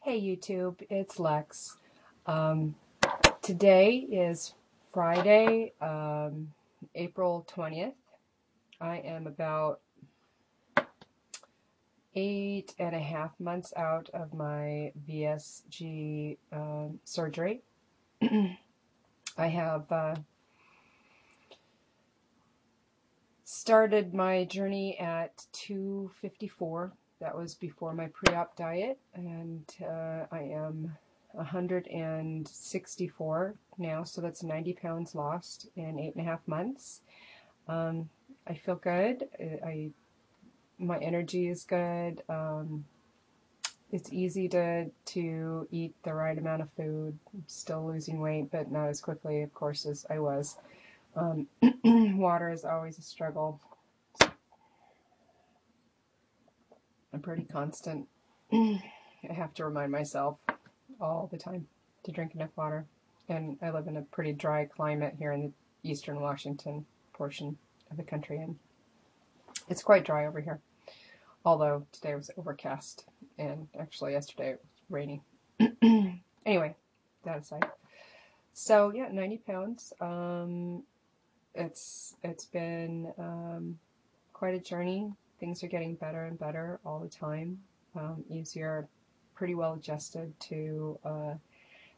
Hey YouTube, it's Lex. Today is Friday, April 20th. I am about 8.5 months out of my VSG surgery. I have started my journey at 254. That was before my pre-op diet, and I am 164 now, so that's 90 pounds lost in 8.5 months. I feel good. My energy is good. It's easy to eat the right amount of food. I'm still losing weight, but not as quickly, of course, as I was. Water is always a struggle. I'm pretty constant. I have to remind myself all the time to drink enough water. And I live in a pretty dry climate here in the eastern Washington portion of the country, and it's quite dry over here. Although today was overcast, and actually yesterday it was rainy. Anyway, that aside. So yeah, 90 pounds. It's been quite a journey. Things are getting better and better all the time. Easier, pretty well adjusted to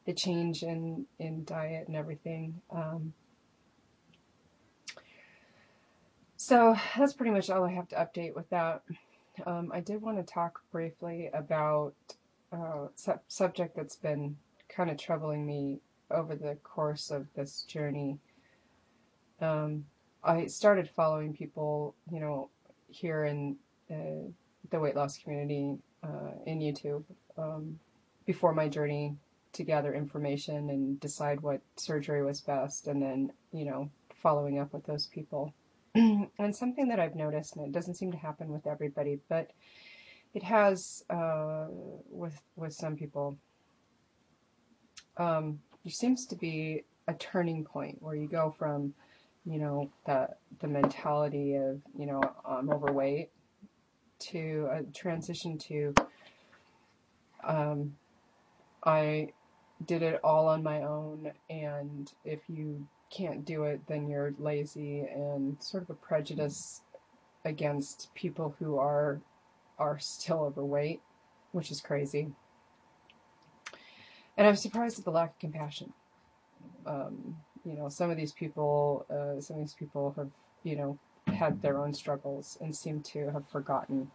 the change in diet and everything. So that's pretty much all I have to update with that. I did want to talk briefly about a subject that's been kind of troubling me over the course of this journey. I started following people, here in the weight loss community in YouTube before my journey to gather information and decide what surgery was best, and then, following up with those people. And something that I've noticed, and it doesn't seem to happen with everybody, but it has with some people, there seems to be a turning point where you go from, the mentality of, I'm overweight, to a transition to, I did it all on my own, and if you can't do it, then you're lazy, and sort of a prejudice against people who are still overweight, which is crazy. And I'm surprised at the lack of compassion. Some of these people have, had their own struggles and seem to have forgotten.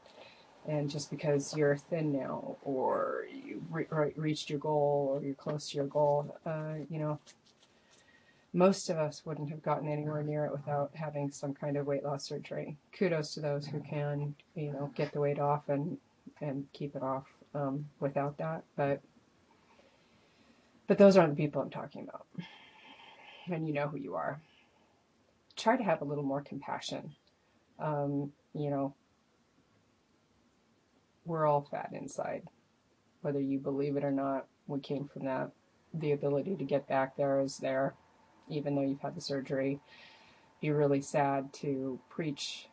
And just because you're thin now, or you reached your goal, or you're close to your goal, most of us wouldn't have gotten anywhere near it without having some kind of weight loss surgery. Kudos to those who can, get the weight off and keep it off without that. But those aren't the people I'm talking about. And you know who you are. Try to have a little more compassion. We're all fat inside. Whether you believe it or not, we came from that. The ability to get back there is there, even though you've had the surgery. Be really sad to preach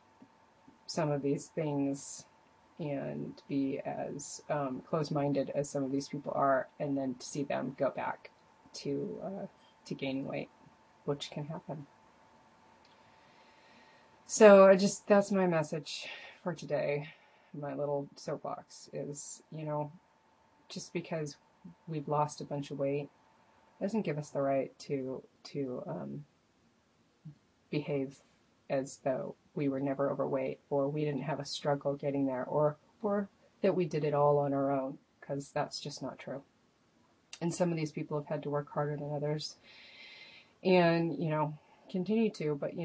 some of these things and be as close-minded as some of these people are, and then to see them go back to gaining weight, which can happen. So that's my message for today. My little soapbox is, just because we've lost a bunch of weight doesn't give us the right to behave as though we were never overweight, or we didn't have a struggle getting there, or that we did it all on our own, because that's just not true. And some of these people have had to work harder than others, and, continue to, but,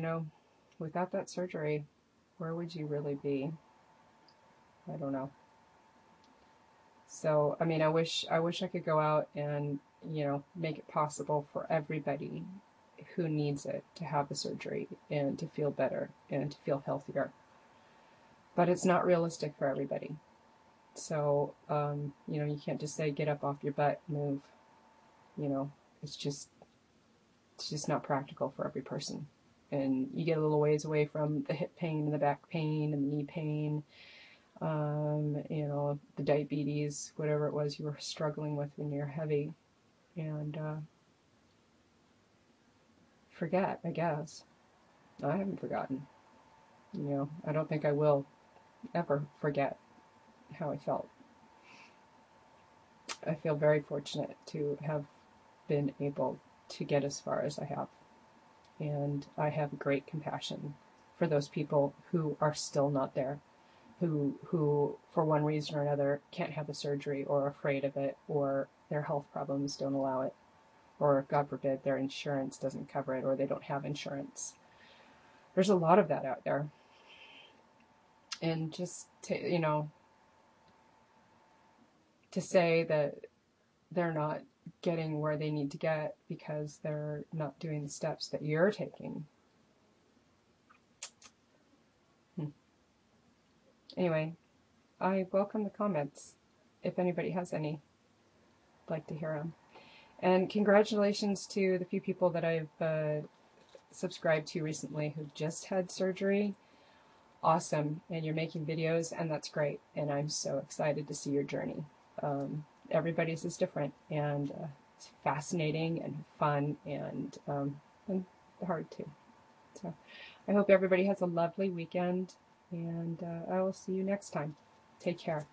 without that surgery, where would you really be? I don't know. So, I wish I could go out and, make it possible for everybody who needs it to have the surgery and to feel better and to feel healthier. But it's not realistic for everybody. So, you can't just say, get up off your butt, move. It's just not practical for every person. And you get a little ways away from the hip pain and the back pain and the knee pain. you know, the diabetes, whatever it was you were struggling with when you're heavy, and forget, I guess. I haven't forgotten. You know, I don't think I will ever forget how I felt. I feel very fortunate to have been able to get as far as I have. And I have great compassion for those people who are still not there, who for one reason or another can't have the surgery or are afraid of it, or their health problems don't allow it, or God forbid their insurance doesn't cover it, or they don't have insurance. There's a lot of that out there. And just to, you know, to say that they're not getting where they need to get because they're not doing the steps that you're taking. Anyway, I welcome the comments if anybody has any. I'd like to hear them. And congratulations to the few people that I've subscribed to recently who've just had surgery. Awesome. And you're making videos, and that's great. And I'm so excited to see your journey. Everybody's is different, and it's fascinating and fun and hard too. So I hope everybody has a lovely weekend, and I will see you next time. Take care.